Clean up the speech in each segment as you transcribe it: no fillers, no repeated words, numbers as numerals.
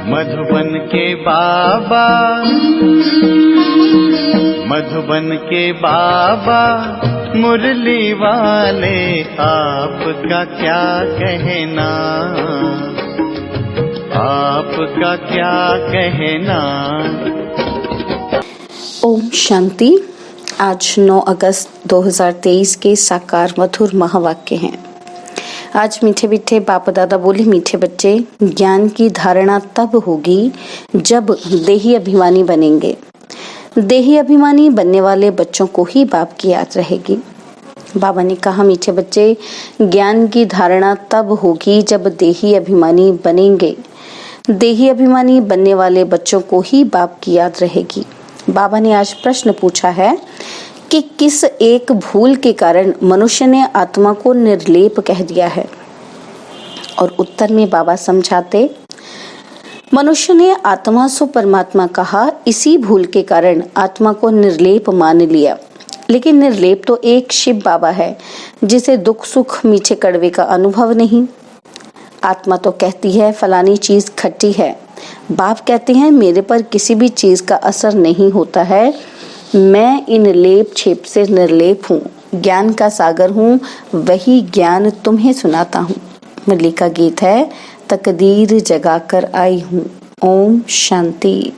मधुबन के बाबा, मधुबन के बाबा मुरली वाले, आपका क्या कहना, आपका क्या कहना। ओम शांति। आज 9 अगस्त 2023 के साकार मधुर महावाक्य हैं। आज मीठे मीठे बाप दादा बोले, मीठे बच्चे, ज्ञान की धारणा तब होगी जब देही अभिमानी बनेंगे। देही अभिमानी बनने वाले बच्चों को ही बाप की याद रहेगी। बाबा ने कहा, मीठे बच्चे, ज्ञान की धारणा तब होगी जब देही अभिमानी बनेंगे। देही अभिमानी बनने वाले बच्चों को ही बाप की याद रहेगी। बाबा ने आज प्रश्न पूछा है कि किस एक भूल के कारण मनुष्य ने आत्मा को निर्लेप कह दिया है। और उत्तर में बाबा समझाते, मनुष्य ने आत्मा सो परमात्मा कहा, इसी भूल के कारण आत्मा को निर्लेप मान लिया। लेकिन निर्लेप तो एक शिव बाबा है, जिसे दुख सुख मीठे कड़वे का अनुभव नहीं। आत्मा तो कहती है फलानी चीज खट्टी है, बाप कहते हैं मेरे पर किसी भी चीज का असर नहीं होता है, मैं इन लेप छेप से निर्लेप हूँ, ज्ञान का सागर हूँ, वही ज्ञान तुम्हें सुनाता हूँ। मुरली का गीत है, तकदीर जगाकर आई हूँ। ओम शांति।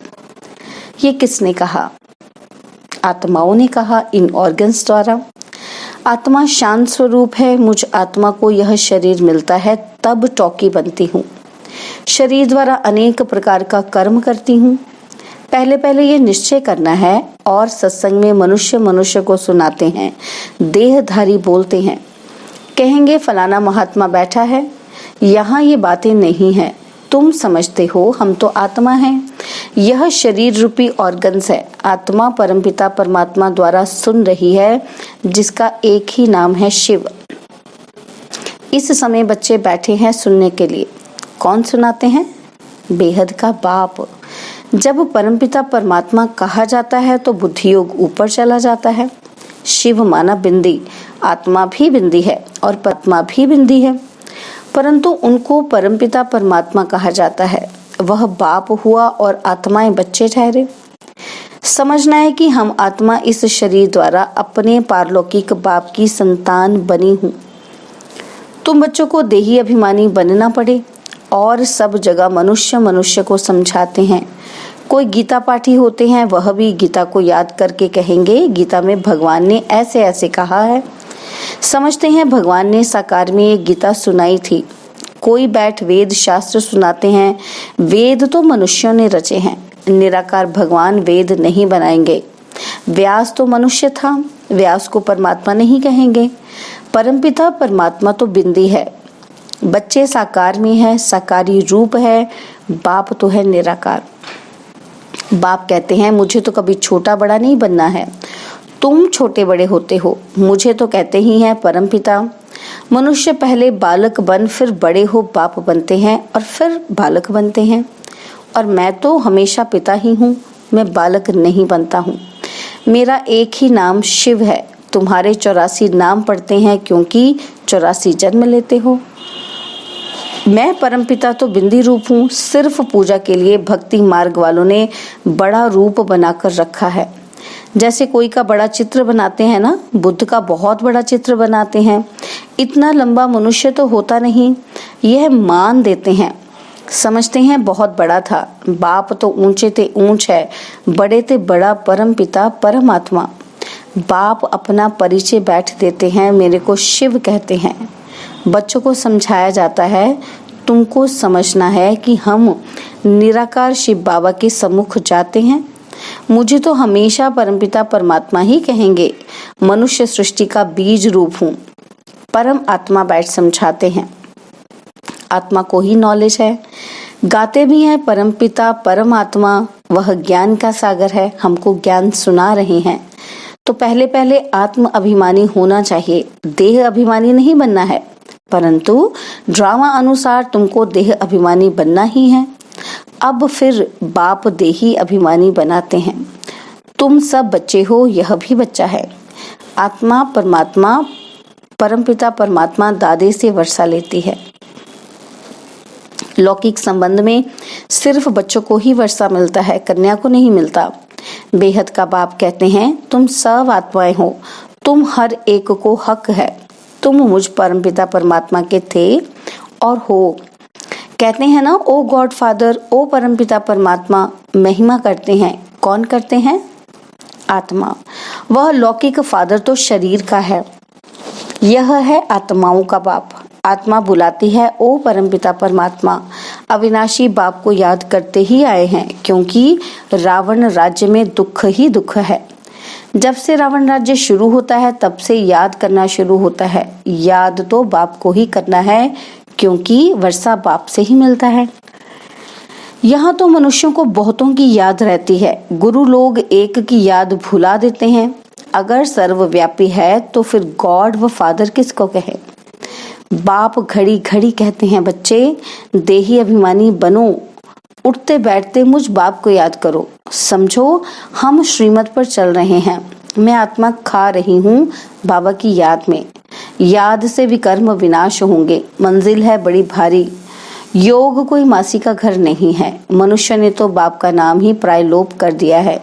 ये किसने कहा? आत्माओं ने कहा, इन ऑर्गन्स द्वारा। आत्मा शांत स्वरूप है, मुझ आत्मा को यह शरीर मिलता है तब टॉकी बनती हूँ। शरीर द्वारा अनेक प्रकार का कर्म करती हूँ। पहले पहले ये निश्चय करना है, और सत्संग में मनुष्य को सुनाते हैं। देहधारी बोलते हैं, कहेंगे फलाना महात्मा बैठा है। यहाँ ये बातें नहीं है, तुम समझते हो हम तो आत्मा हैं। यह शरीर रूपी ऑर्गन्स है। आत्मा परमपिता परमात्मा द्वारा सुन रही है, जिसका एक ही नाम है शिव। इस समय बच्चे बैठे हैं सुनने के लिए। कौन सुनाते हैं? बेहद का बाप। जब परमपिता परमात्मा कहा जाता है तो बुद्धि योग ऊपर चला जाता है। शिव माना बिंदी, आत्मा भी बिंदी है और परमात्मा भी बिंदी है, परंतु उनको परमपिता परमात्मा कहा जाता है। वह बाप हुआ और आत्माएं बच्चे ठहरे। समझना है कि हम आत्मा इस शरीर द्वारा अपने पारलौकिक बाप की संतान बनी हूँ। तुम बच्चों को देही अभिमानी बनना पड़े, और सब जगह मनुष्य को समझाते हैं। कोई गीता पाठी होते हैं, वह भी गीता को याद करके कहेंगे गीता में भगवान ने ऐसे ऐसे कहा है। समझते हैं भगवान ने साकार में ये गीता सुनाई थी। कोई बैठ वेद शास्त्र सुनाते हैं, वेद तो मनुष्यों ने रचे हैं, निराकार भगवान वेद नहीं बनाएंगे। व्यास तो मनुष्य था, व्यास को परमात्मा नहीं कहेंगे। परमपिता परमात्मा तो बिंदी है, बच्चे साकार में है, साकारी रूप है, बाप तो है निराकार। बाप कहते हैं मुझे तो कभी छोटा बड़ा नहीं बनना है, तुम छोटे बड़े होते हो, मुझे तो कहते ही हैं परमपिता। मनुष्य पहले बालक बन फिर बड़े हो बाप बनते हैं, और फिर बालक बनते हैं। और मैं तो हमेशा पिता ही हूँ, मैं बालक नहीं बनता हूँ। मेरा एक ही नाम शिव है। तुम्हारे 84 नाम पढ़ते हैं क्योंकि 84 जन्म लेते हो। मैं परमपिता तो बिंदी रूप हूँ। सिर्फ पूजा के लिए भक्ति मार्ग वालों ने बड़ा रूप बनाकर रखा है। जैसे कोई का बड़ा चित्र बनाते हैं ना, बुद्ध का बहुत बड़ा चित्र बनाते हैं। इतना लंबा मनुष्य तो होता नहीं, यह मान देते हैं। समझते हैं बहुत बड़ा था। बाप तो ऊंचे थे ऊंच है, बड़े थे बड़ा परमपिता परमात्मा। बाप अपना परिचय बैठ देते हैं, मेरे को शिव कहते हैं। बच्चों को समझाया जाता है, तुमको समझना है कि हम निराकार शिव बाबा के सम्मुख जाते हैं। मुझे तो हमेशा परमपिता परमात्मा ही कहेंगे। मनुष्य सृष्टि का बीज रूप हूँ। परम आत्मा बैठ समझाते हैं। आत्मा को ही नॉलेज है। गाते भी हैं परमपिता परमात्मा, वह ज्ञान का सागर है, हमको ज्ञान सुना रहे हैं। तो पहले पहले आत्म अभिमानी होना चाहिए, देह अभिमानी नहीं बनना है। परंतु ड्रामा अनुसार तुमको देह अभिमानी बनना ही है। अब फिर बाप देही अभिमानी बनाते हैं। तुम सब बच्चे हो, यह भी बच्चा है। आत्मा परमात्मा परमपिता परमात्मा दादे से वर्षा लेती है। लौकिक संबंध में सिर्फ बच्चों को ही वर्षा मिलता है, कन्या को नहीं मिलता। बेहद का बाप कहते हैं, तुम सब आत्माएं हो, तुम हर एक को हक है, तुम मुझ परमपिता परमात्मा के थे और हो। कहते हैं ना, ओ गॉड फादर, ओ परमपिता परमात्मा। महिमा करते हैं, कौन करते हैं? आत्मा। वह लौकिक फादर तो शरीर का है, यह है आत्माओं का बाप। आत्मा बुलाती है, ओ परमपिता परमात्मा। अविनाशी बाप को याद करते ही आए हैं, क्योंकि रावण राज्य में दुख ही दुख है। जब से रावण राज्य शुरू होता है तब से याद करना शुरू होता है। याद तो बाप को ही करना है, क्योंकि वर्षा बाप से ही मिलता है। यहाँ तो मनुष्यों को बहुतों की याद रहती है, गुरु लोग एक की याद भुला देते हैं। अगर सर्वव्यापी है तो फिर गॉड व फादर किसको कहे? बाप घड़ी घड़ी कहते हैं, बच्चे देही अभिमानी बनो, उठते बैठते मुझ बाप को याद करो। समझो हम श्रीमत पर चल रहे हैं, मैं आत्मा खा रही हूँ बाबा की याद में। याद से विकर्म विनाश होंगे, मंजिल है बड़ी भारी। योग कोई मासी का घर नहीं है, मनुष्य ने तो बाप का नाम ही प्रायलोप कर दिया है।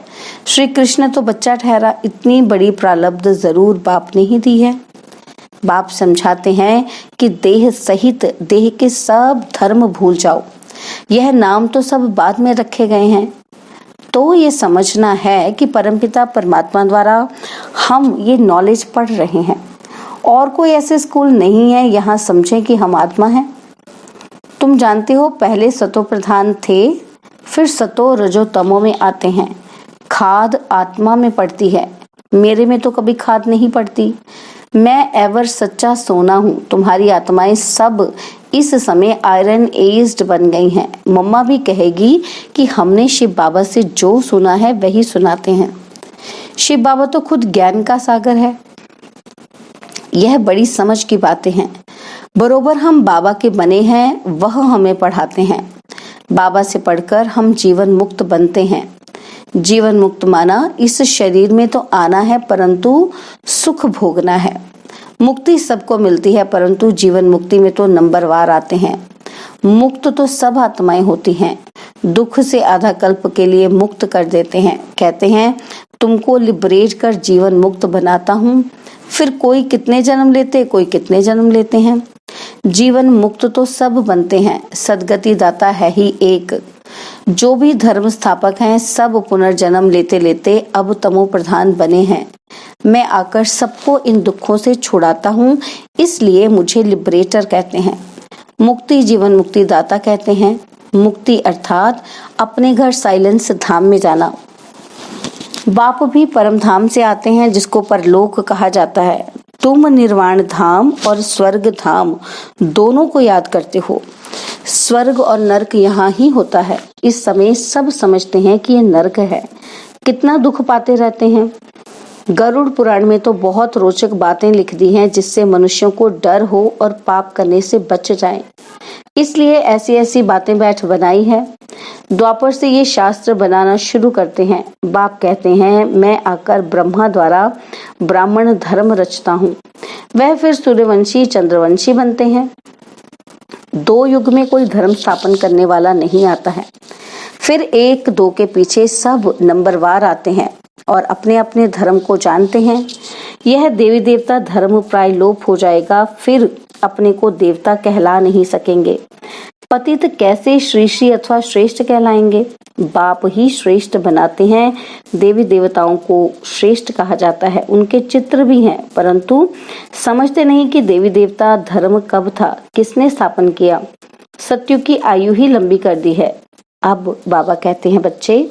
श्री कृष्ण तो बच्चा ठहरा, इतनी बड़ी प्रारब्ध जरूर बाप ने ही दी है। बाप समझाते हैं कि देह सहित देह के सब धर्म भूल जाओ, यह नाम तो सब बाद में रखे गए हैं। तो ये समझना है कि परमपिता परमात्मा द्वारा हम ये नॉलेज पढ़ रहे हैं, और कोई ऐसे स्कूल नहीं है यहाँ समझें कि हम आत्मा हैं। तुम जानते हो, पहले सतो प्रधान थे, फिर सतो रजो तमो में आते हैं। खाद आत्मा में पड़ती है, मेरे में तो कभी खाद नहीं पड़ती। मैं एवर सच्चा सोना हूँ, तुम्हारी आत्माएं सब इस समय आयरन एज्ड बन गई हैं। मम्मा भी कहेगी कि हमने शिव बाबा से जो सुना है वही सुनाते हैं। शिव बाबा तो खुद ज्ञान का सागर है। यह बड़ी समझ की बातें हैं। बरोबर हम बाबा के बने हैं, वह हमें पढ़ाते हैं। बाबा से पढ़कर हम जीवन मुक्त बनते हैं। जीवन मुक्त माना इस शरीर में तो आना है, परंतु सुख भोगना है। मुक्ति सबको मिलती है, परंतु जीवन मुक्ति में तो नंबरवार आते हैं। मुक्त तो सब आत्माएं होती हैं, दुख से आधा कल्प के लिए मुक्त कर देते हैं। कहते हैं, तुमको लिबरेट कर जीवन मुक्त बनाता हूँ। फिर कोई कितने जन्म लेते, कोई कितने जन्म लेते हैं। जीवन मुक्त तो सब बनते हैं, सदगति दाता है ही एक। जो भी धर्म स्थापक हैं, सब पुनर्जन्म लेते लेते अब तमो प्रधान बने हैं। मैं आकर सबको इन दुखों से छुड़ाता हूँ, इसलिए मुझे लिबरेटर कहते हैं। मुक्ति जीवन मुक्ति दाता कहते हैं। मुक्ति अर्थात अपने घर साइलेंस धाम में जाना। बाप भी परम धाम से आते हैं, जिसको परलोक कहा जाता है। तुम निर्वाण धाम और स्वर्ग धाम दोनों को याद करते हो। स्वर्ग और नरक यहाँ ही होता है। इस समय सब समझते हैं कि ये नरक है, कितना दुख पाते रहते हैं। गरुड़ पुराण में तो बहुत रोचक बातें लिख दी हैं, जिससे मनुष्यों को डर हो और पाप करने से बच जाएं। इसलिए ऐसी ऐसी बातें बैठ बनाई है। द्वापर से ये शास्त्र बनाना शुरू करते हैं। बाप कहते हैं, मैं आकर ब्रह्मा द्वारा ब्राह्मण धर्म रचता हूँ। वह फिर सूर्यवंशी चंद्रवंशी बनते हैं। 2 युग में कोई धर्म स्थापन करने वाला नहीं आता है। फिर 1-2 के पीछे सब नंबरवार आते हैं और अपने अपने धर्म को जानते हैं। यह देवी देवता धर्म प्रायलोप हो जाएगा, फिर अपने को देवता कहला नहीं सकेंगे। पतित कैसे श्री अथवा श्रेष्ठ कहलाएंगे? बाप ही श्रेष्ठ बनाते हैं। देवी देवताओं को श्रेष्ठ कहा जाता है, उनके चित्र भी हैं, परंतु समझते नहीं कि देवी देवता धर्म कब था, किसने स्थापन किया। सत्युग की आयु ही लंबी कर दी है। अब बाबा कहते हैं, बच्चे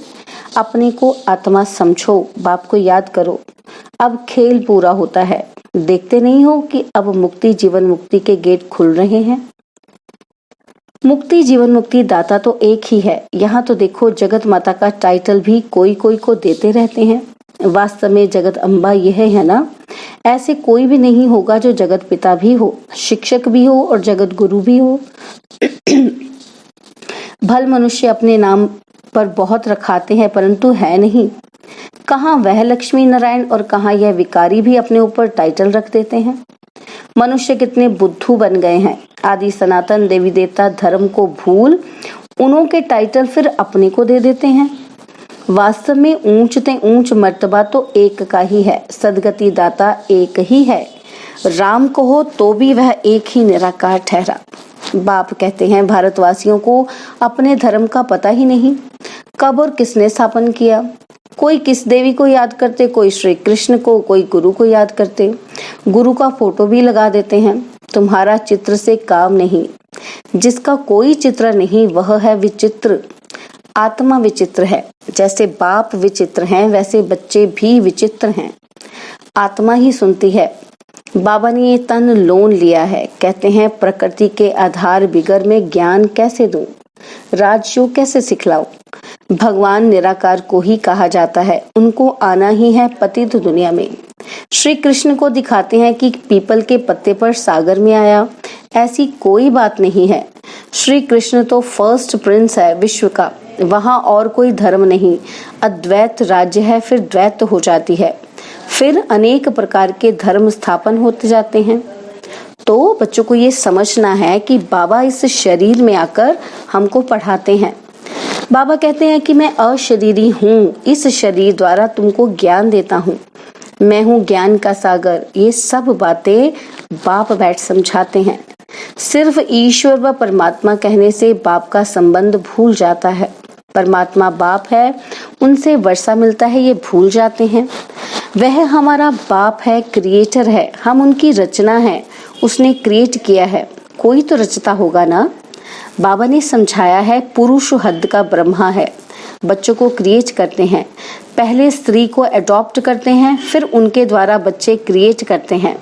अपने को आत्मा समझो, बाप को याद करो। अब खेल पूरा होता है। देखते नहीं हो कि अब मुक्ति जीवन मुक्ति के गेट खुल रहे हैं। मुक्ति जीवन मुक्ति दाता तो एक ही है। यहाँ तो देखो, जगत माता का टाइटल भी कोई कोई को देते रहते हैं। वास्तव में जगत अम्बा यह है ना। ऐसे कोई भी नहीं होगा जो जगत पिता भी हो, शिक्षक भी हो और जगत गुरु भी हो। भल मनुष्य अपने नाम पर बहुत रखाते हैं, परंतु है नहीं। कहाँ वह लक्ष्मी नारायण और कहाँ यह विकारी भी अपने ऊपर टाइटल रख देते हैं। मनुष्य कितने बुद्धू बन गए हैं। आदि सनातन देवी देवता धर्म को भूल उन्हों के टाइटल फिर अपने को दे देते हैं। वास्तव में ऊंच ते ऊंच मर्तबा तो एक का ही है, सदगति दाता एक ही है। राम कहो तो भी वह एक ही निराकार ठहरा। बाप कहते हैं भारतवासियों को अपने धर्म का पता ही नहीं, कब और किसने स्थापन किया। कोई किस देवी को याद करते, कोई श्री कृष्ण को, कोई गुरु को याद करते। गुरु का फोटो भी लगा देते हैं। तुम्हारा चित्र से काम नहीं, जिसका कोई चित्र नहीं वह है विचित्र। आत्मा विचित्र है। जैसे बाप विचित्र हैं वैसे बच्चे भी विचित्र हैं। आत्मा ही सुनती है। बाबा ने ये तन लोन लिया है। कहते हैं प्रकृति के आधार बिगर में ज्ञान कैसे दूं, राजयोग कैसे सिखलाऊं। भगवान निराकार को ही कहा जाता है, उनको आना ही है पतित दुनिया में। श्री कृष्ण को दिखाते हैं कि पीपल के पत्ते पर सागर में आया, ऐसी कोई बात नहीं है। श्री कृष्ण तो फर्स्ट प्रिंस है विश्व का, वहां और कोई धर्म नहीं। अद्वैत राज्य है, फिर द्वैत हो जाती है, फिर अनेक प्रकार के धर्म स्थापन होते जाते हैं। तो बच्चों को ये समझना है कि बाबा इस शरीर में आकर हमको पढ़ाते हैं। बाबा कहते हैं कि मैं अशरीरी हूँ, इस शरीर द्वारा तुमको ज्ञान देता हूँ, मैं हूँ ज्ञान का सागर। ये सब बातें बाप बैठ समझाते हैं। सिर्फ ईश्वर व परमात्मा कहने से बाप का संबंध भूल जाता है। परमात्मा बाप है, उनसे वर्षा मिलता है, ये भूल जाते हैं। वह हमारा बाप है, क्रिएटर है, हम उनकी रचना है, उसने क्रिएट किया है, कोई तो रचता होगा ना। बाबा ने समझाया है पुरुष हद का ब्रह्मा है। बच्चों को क्रिएट करते हैं, पहले स्त्री को अडॉप्ट करते हैं, फिर उनके द्वारा बच्चे क्रिएट करते हैं।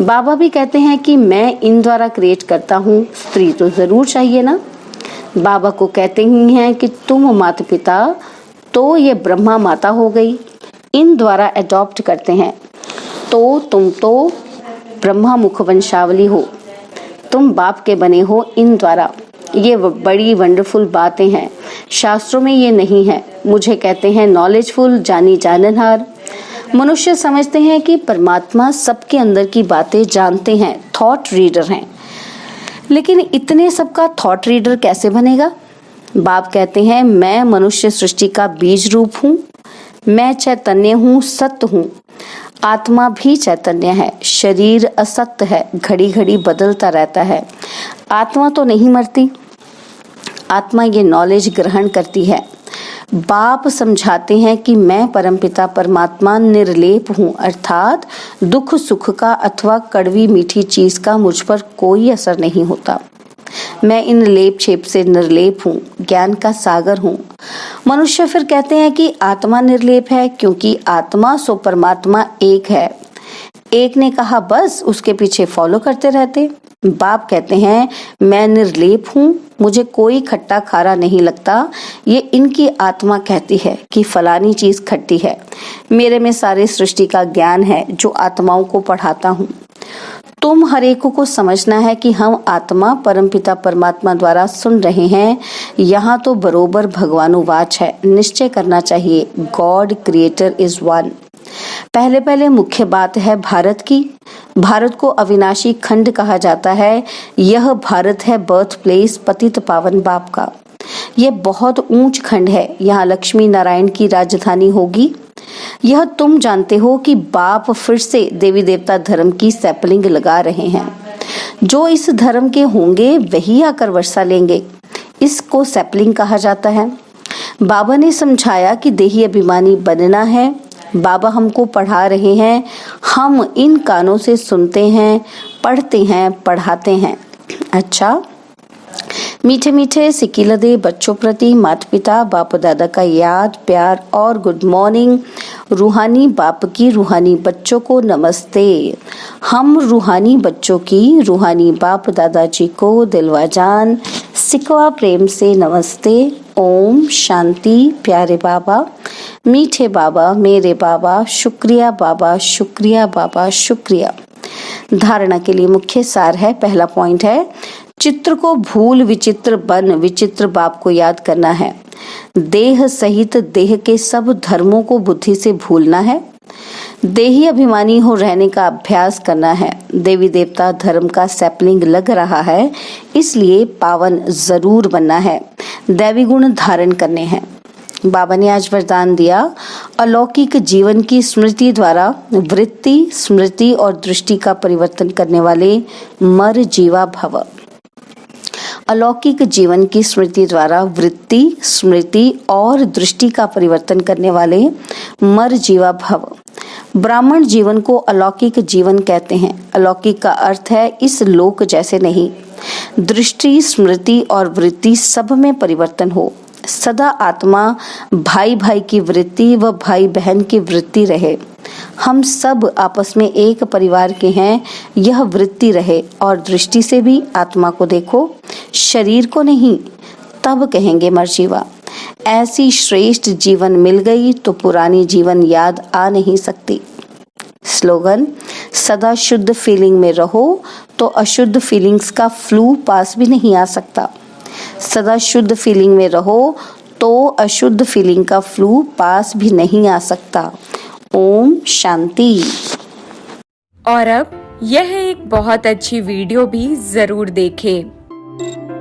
बाबा भी कहते हैं कि मैं इन द्वारा क्रिएट करता हूँ, स्त्री तो जरूर चाहिए ना। बाबा को कहते ही हैं कि तुम माता पिता, तो ये ब्रह्मा माता हो गई, इन द्वारा अडॉप्ट करते हैं, तो तुम तो ब्रह्मा मुख वंशावली हो, तुम बाप के बने हो इन द्वारा। ये बड़ी वंडरफुल बातें हैं, शास्त्रों में ये नहीं है। मुझे कहते हैं नॉलेजफुल, जानी जाननहार। मनुष्य समझते हैं कि परमात्मा सबके अंदर की बातें जानते हैं, थॉट रीडर हैं, लेकिन इतने सबका थॉट रीडर कैसे बनेगा। बाप कहते हैं मैं मनुष्य सृष्टि का बीज रूप हूँ, मैं चैतन्य हूँ, सत्य हूँ। आत्मा भी चैतन्य है, शरीर असत्य है, घड़ी घड़ी बदलता रहता है। आत्मा तो नहीं मरती, आत्मा ये नॉलेज ग्रहण करती है। बाप समझाते हैं कि मैं परमपिता परमात्मा निर्लेप हूँ, अर्थात दुख सुख का अथवा कड़वी मीठी चीज का मुझ पर कोई असर नहीं होता। मैं इन लेप छेप से निर्लेप हूँ, ज्ञान का सागर हूँ। मनुष्य फिर कहते हैं कि आत्मा निर्लेप है, क्योंकि आत्मा सो परमात्मा एक है। एक ने कहा बस उसके पीछे फॉलो करते रहते। बाप कहते हैं मैं निर्लेप हूँ, मुझे कोई खट्टा खारा नहीं लगता। ये इनकी आत्मा कहती है कि फलानी चीज खट्टी है। मेरे में सारे सृष्टि का ज्ञान है जो आत्माओं को पढ़ाता हूँ। तुम हर एक को समझना है कि हम आत्मा परमपिता परमात्मा द्वारा सुन रहे हैं। यहाँ तो बरोबर भगवानुवाच है, निश्चय करना चाहिए गॉड क्रिएटर इज वन। पहले मुख्य बात है भारत की। भारत को अविनाशी खंड कहा जाता है। यह भारत है बर्थ प्लेस पतित पावन बाप का। यह बहुत ऊंच खंड है, यहाँ लक्ष्मी नारायण की राजधानी होगी। यह तुम जानते हो कि बाप फिर से देवी देवता धर्म की सैपलिंग लगा रहे हैं। जो इस धर्म के होंगे वही आकर वर्षा लेंगे, इसको सैपलिंग कहा जाता है। बाबा ने समझाया कि देही अभिमानी बनना है। बाबा हमको पढ़ा रहे हैं, हम इन कानों से सुनते हैं, पढ़ते हैं, पढ़ाते हैं। अच्छा, मीठे मीठे सिकिलदे बच्चों प्रति माता पिता बाप दादा का याद प्यार और गुड मॉर्निंग। रूहानी बाप की रूहानी बच्चों को नमस्ते। हम रूहानी बच्चों की रूहानी बाप दादाजी को दिलवा जान सिकवा प्रेम से नमस्ते। ओम शांति। प्यारे बाबा, मीठे बाबा, मेरे बाबा, शुक्रिया बाबा, शुक्रिया बाबा, शुक्रिया। धारणा के लिए मुख्य सार है, पहला पॉइंट है चित्र को भूल विचित्र बन विचित्र बाप को याद करना है। देह सहित देह के सब धर्मों को बुद्धि से भूलना है। देही अभिमानी हो रहने का अभ्यास करना है। देवी देवता धर्म का सैपलिंग लग रहा है, इसलिए पावन जरूर बनना है। दैवी गुण धारण करने हैं। बाबा ने आज वरदान दिया, अलौकिक जीवन की स्मृति द्वारा वृत्ति, स्मृति और दृष्टि का परिवर्तन करने वाले मर जीवा भव। अलौकिक जीवन की स्मृति द्वारा वृत्ति, स्मृति और दृष्टि का परिवर्तन करने वाले मर जीवा भव। ब्राह्मण जीवन को अलौकिक जीवन कहते हैं। अलौकिक का अर्थ है इस लोक जैसे नहीं। दृष्टि, स्मृति और वृत्ति सब में परिवर्तन हो। सदा आत्मा भाई भाई की वृत्ति व भाई बहन की वृत्ति रहे। हम सब आपस में एक परिवार के हैं, यह वृत्ति रहे। और दृष्टि से भी आत्मा को देखो, शरीर को नहीं, तब कहेंगे मरजीवा। ऐसी श्रेष्ठ जीवन मिल गई तो पुरानी जीवन याद आ नहीं सकती। स्लोगन, सदा शुद्ध फीलिंग में रहो तो अशुद्ध फीलिंग्स का फ्लू पास भी नहीं आ सकता। सदा शुद्ध फीलिंग में रहो तो अशुद्ध फीलिंग का फ्लू पास भी नहीं आ सकता। ओम शांति। और अब यह एक बहुत अच्छी वीडियो भी जरूर देखें।